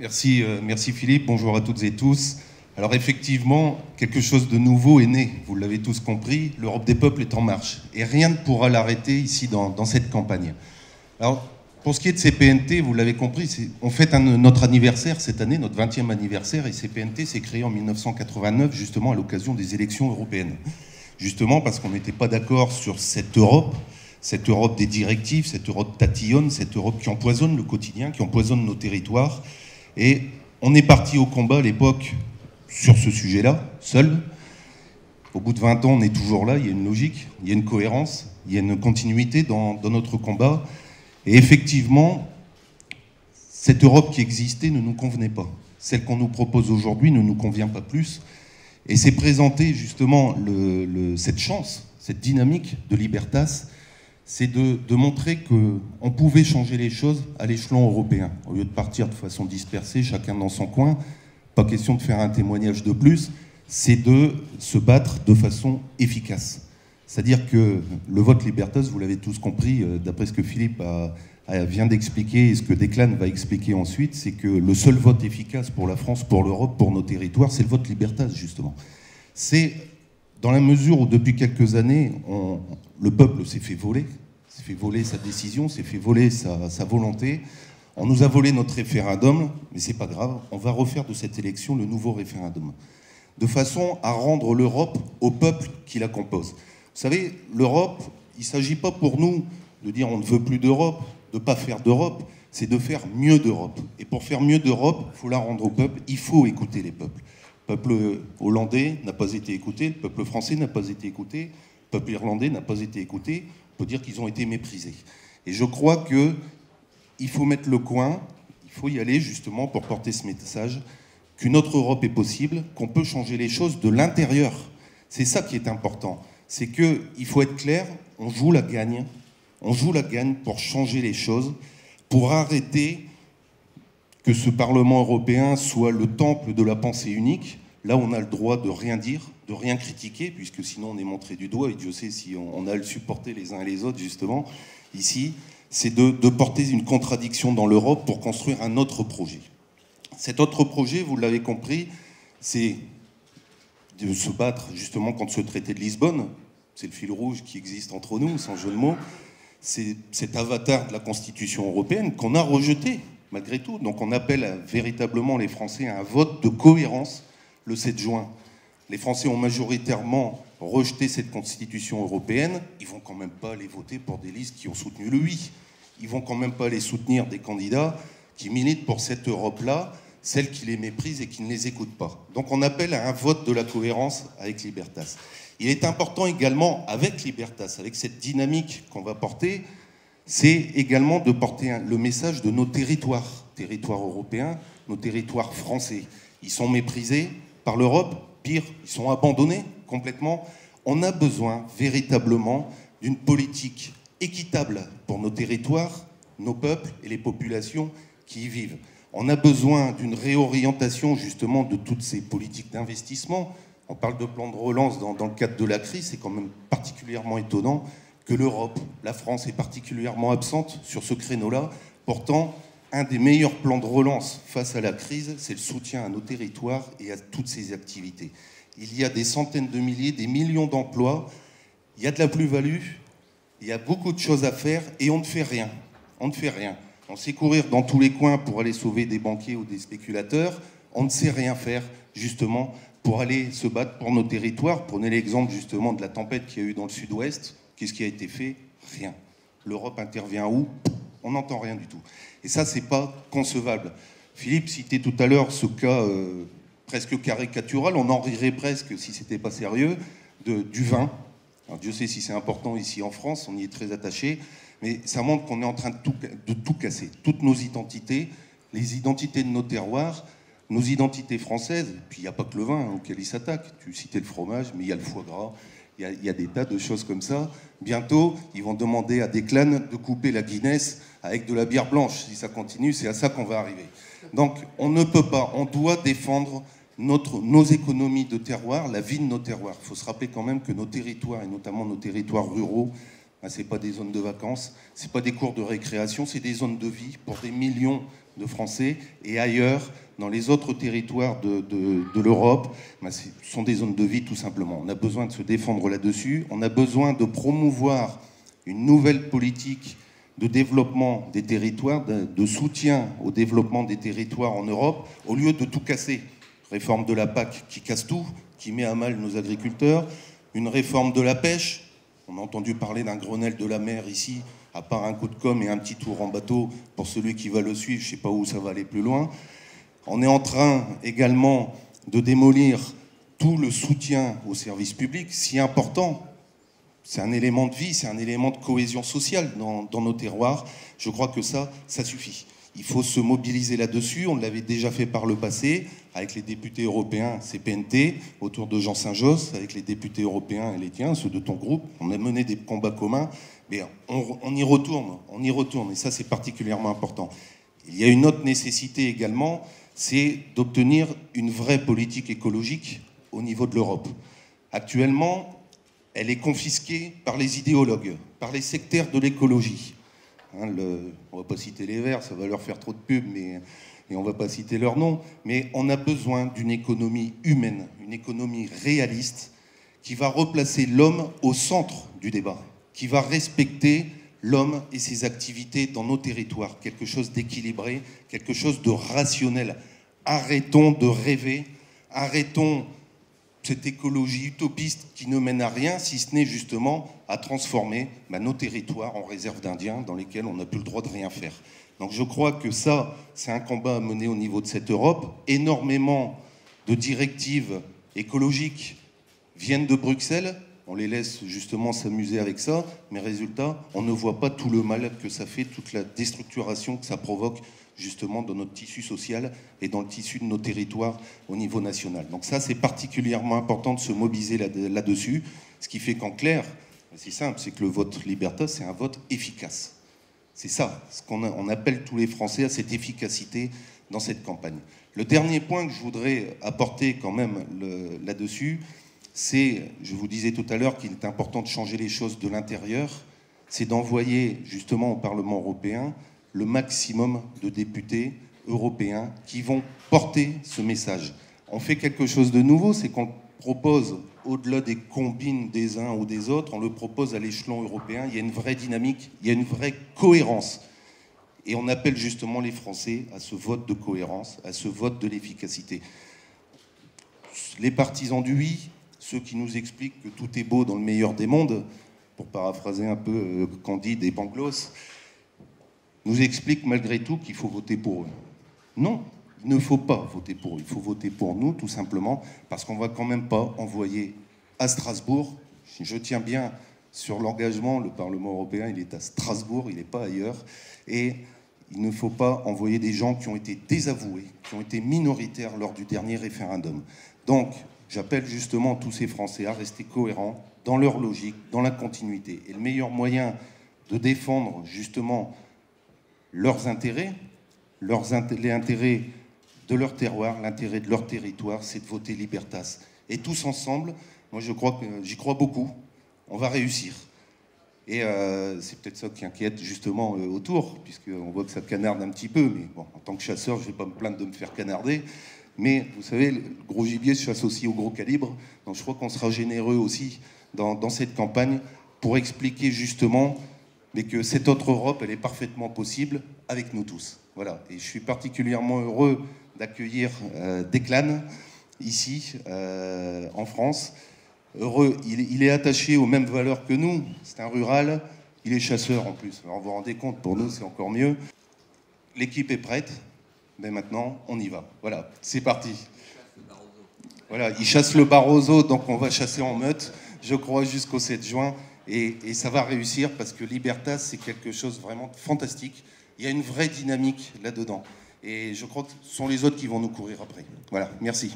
Merci Philippe, bonjour à toutes et tous. Alors effectivement, quelque chose de nouveau est né, vous l'avez tous compris, l'Europe des peuples est en marche. Et rien ne pourra l'arrêter ici dans cette campagne. Alors, pour ce qui est de CPNT, vous l'avez compris, on fête notre anniversaire cette année, notre 20e anniversaire, et CPNT s'est créé en 1989, justement à l'occasion des élections européennes. Justement parce qu'on n'était pas d'accord sur cette Europe des directives, cette Europe tatillonne, cette Europe qui empoisonne le quotidien, qui empoisonne nos territoires. Et on est parti au combat à l'époque sur ce sujet-là, seul. Au bout de 20 ans, on est toujours là, il y a une logique, il y a une cohérence, il y a une continuité dans notre combat. Et effectivement, cette Europe qui existait ne nous convenait pas. Celle qu'on nous propose aujourd'hui ne nous convient pas plus. Et c'est présenter justement cette chance, cette dynamique de Libertas, c'est de montrer qu'on pouvait changer les choses à l'échelon européen. Au lieu de partir de façon dispersée, chacun dans son coin, pas question de faire un témoignage de plus, c'est de se battre de façon efficace. C'est-à-dire que le vote Libertas, vous l'avez tous compris, d'après ce que Philippe vient d'expliquer et ce que Declan va expliquer ensuite, c'est que le seul vote efficace pour la France, pour l'Europe, pour nos territoires, c'est le vote Libertas, justement. C'est dans la mesure où, depuis quelques années, le peuple s'est fait voler sa décision, s'est fait voler sa volonté. On nous a volé notre référendum, mais c'est pas grave, on va refaire de cette élection le nouveau référendum, de façon à rendre l'Europe au peuple qui la compose. Vous savez, l'Europe, il ne s'agit pas pour nous de dire on ne veut plus d'Europe, de ne pas faire d'Europe, c'est de faire mieux d'Europe. Et pour faire mieux d'Europe, il faut la rendre au peuple, il faut écouter les peuples. Le peuple hollandais n'a pas été écouté, le peuple français n'a pas été écouté, le peuple irlandais n'a pas été écouté, on peut dire qu'ils ont été méprisés. Et je crois qu'il faut mettre le coin, il faut y aller justement pour porter ce message, qu'une autre Europe est possible, qu'on peut changer les choses de l'intérieur. C'est ça qui est important. C'est qu'il faut être clair, on joue la gagne pour changer les choses, pour arrêter que ce Parlement européen soit le temple de la pensée unique, là où on a le droit de rien dire, de rien critiquer, puisque sinon on est montré du doigt, et Dieu sait si on a à le supporter les uns et les autres, justement, ici, c'est de porter une contradiction dans l'Europe pour construire un autre projet. Cet autre projet, vous l'avez compris, c'est de se battre justement contre ce traité de Lisbonne. C'est le fil rouge qui existe entre nous, sans jeu de mots. C'est cet avatar de la Constitution européenne qu'on a rejeté, malgré tout. Donc on appelle véritablement les Français à un vote de cohérence le 7 juin. Les Français ont majoritairement rejeté cette Constitution européenne. Ils ne vont quand même pas aller voter pour des listes qui ont soutenu le oui. Ils ne vont quand même pas aller soutenir des candidats qui militent pour cette Europe-là, celle qui les méprise et qui ne les écoute pas. Donc on appelle à un vote de la cohérence avec Libertas. Il est important également, avec Libertas, avec cette dynamique qu'on va porter, c'est également de porter le message de nos territoires européens, nos territoires français. Ils sont méprisés par l'Europe, pire, ils sont abandonnés complètement. On a besoin véritablement d'une politique équitable pour nos territoires, nos peuples et les populations qui y vivent. On a besoin d'une réorientation justement de toutes ces politiques d'investissement. On parle de plan de relance dans le cadre de la crise, c'est quand même particulièrement étonnant que l'Europe, la France est particulièrement absente sur ce créneau-là. Pourtant, un des meilleurs plans de relance face à la crise, c'est le soutien à nos territoires et à toutes ces activités. Il y a des centaines de milliers, des millions d'emplois, il y a de la plus-value, il y a beaucoup de choses à faire et on ne fait rien. On ne fait rien. On sait courir dans tous les coins pour aller sauver des banquiers ou des spéculateurs. On ne sait rien faire, justement, pour aller se battre pour nos territoires. Prenez l'exemple, justement, de la tempête qu'il y a eu dans le sud-ouest. Qu'est-ce qui a été fait? Rien. L'Europe intervient où? On n'entend rien du tout. Et ça, c'est pas concevable. Philippe citait tout à l'heure ce cas presque caricatural. On en rirait presque, si c'était pas sérieux, du vin. Alors, Dieu sait si c'est important ici en France, on y est très attaché. Mais ça montre qu'on est en train de tout casser. Toutes nos identités, les identités de nos terroirs, nos identités françaises. Et puis il n'y a pas que le vin auquel ils s'attaquent. Tu citais le fromage, mais il y a le foie gras. Il y a des tas de choses comme ça. Bientôt, ils vont demander à Declan de couper la Guinness avec de la bière blanche. Si ça continue, c'est à ça qu'on va arriver. Donc on ne peut pas, on doit défendre nos économies de terroir, la vie de nos terroirs. Il faut se rappeler quand même que nos territoires, et notamment nos territoires ruraux, ce n'est pas des zones de vacances, ce n'est pas des cours de récréation, c'est des zones de vie pour des millions de Français. Et ailleurs, dans les autres territoires de l'Europe, ce sont des zones de vie tout simplement. On a besoin de se défendre là-dessus. On a besoin de promouvoir une nouvelle politique de développement des territoires, de soutien au développement des territoires en Europe, au lieu de tout casser. Réforme de la PAC qui casse tout, qui met à mal nos agriculteurs. Une réforme de la pêche. On a entendu parler d'un Grenelle de la mer ici, à part un coup de com' et un petit tour en bateau pour celui qui va le suivre, je ne sais pas où ça va aller plus loin. On est en train également de démolir tout le soutien aux services publics, si important. C'est un élément de vie, c'est un élément de cohésion sociale dans nos terroirs. Je crois que ça suffit. Il faut se mobiliser là-dessus. On l'avait déjà fait par le passé avec les députés européens CPNT autour de Jean Saint-Josse, avec les députés européens et les tiens, ceux de ton groupe. On a mené des combats communs, mais on y retourne. Et ça, c'est particulièrement important. Il y a une autre nécessité également, c'est d'obtenir une vraie politique écologique au niveau de l'Europe. Actuellement, elle est confisquée par les idéologues, par les sectaires de l'écologie. On ne va pas citer les Verts, ça va leur faire trop de pub, et on ne va pas citer leur nom. Mais on a besoin d'une économie humaine, une économie réaliste, qui va replacer l'homme au centre du débat, qui va respecter l'homme et ses activités dans nos territoires. Quelque chose d'équilibré, quelque chose de rationnel. Arrêtons de rêver, arrêtons cette écologie utopiste qui ne mène à rien, si ce n'est justement à transformer nos territoires en réserves d'Indiens dans lesquels on n'a plus le droit de rien faire. Donc je crois que ça, c'est un combat à mener au niveau de cette Europe. Énormément de directives écologiques viennent de Bruxelles. On les laisse justement s'amuser avec ça, mais résultat, on ne voit pas tout le mal que ça fait, toute la déstructuration que ça provoque justement dans notre tissu social et dans le tissu de nos territoires au niveau national. Donc ça, c'est particulièrement important de se mobiliser là-dessus, ce qui fait qu'en clair, c'est simple, c'est que le vote Libertas, c'est un vote efficace. C'est ça, ce qu'on appelle tous les Français à cette efficacité dans cette campagne. Le dernier point que je voudrais apporter quand même là-dessus, c'est, je vous disais tout à l'heure qu'il est important de changer les choses de l'intérieur, c'est d'envoyer justement au Parlement européen le maximum de députés européens qui vont porter ce message. On fait quelque chose de nouveau, c'est qu'on propose, au-delà des combines des uns ou des autres, on le propose à l'échelon européen, il y a une vraie dynamique, il y a une vraie cohérence. Et on appelle justement les Français à ce vote de cohérence, à ce vote de l'efficacité. Les partisans du oui, ceux qui nous expliquent que tout est beau dans le meilleur des mondes, pour paraphraser un peu Candide et Pangloss, nous expliquent malgré tout qu'il faut voter pour eux. Non, il ne faut pas voter pour eux. Il faut voter pour nous, tout simplement, parce qu'on ne va quand même pas envoyer à Strasbourg. Je tiens bien sur l'engagement, le Parlement européen, il est à Strasbourg, il n'est pas ailleurs. Et il ne faut pas envoyer des gens qui ont été désavoués, qui ont été minoritaires lors du dernier référendum. Donc, j'appelle justement tous ces Français à rester cohérents dans leur logique, dans la continuité. Et le meilleur moyen de défendre justement leurs intérêts, les intérêts de leur terroir, l'intérêt de leur territoire, c'est de voter Libertas. Et tous ensemble, moi j'y crois beaucoup, on va réussir. Et c'est peut-être ça qui inquiète justement autour, puisqu'on voit que ça canarde un petit peu, mais bon, en tant que chasseur, je ne vais pas me plaindre de me faire canarder. Mais vous savez, le gros gibier se chasse aussi au gros calibre, donc je crois qu'on sera généreux aussi dans cette campagne pour expliquer justement mais que cette autre Europe, elle est parfaitement possible avec nous tous. Voilà. Et je suis particulièrement heureux d'accueillir Declan ici, en France. Heureux, il est attaché aux mêmes valeurs que nous. C'est un rural, il est chasseur en plus. Alors vous vous rendez compte, pour nous, c'est encore mieux. L'équipe est prête, mais maintenant, on y va. Voilà, c'est parti. Voilà, il chasse le Barroso, donc on va chasser en meute, je crois, jusqu'au 7 juin. Et ça va réussir parce que Libertas, c'est quelque chose vraiment de fantastique. Il y a une vraie dynamique là-dedans. Et je crois que ce sont les autres qui vont nous courir après. Voilà, merci.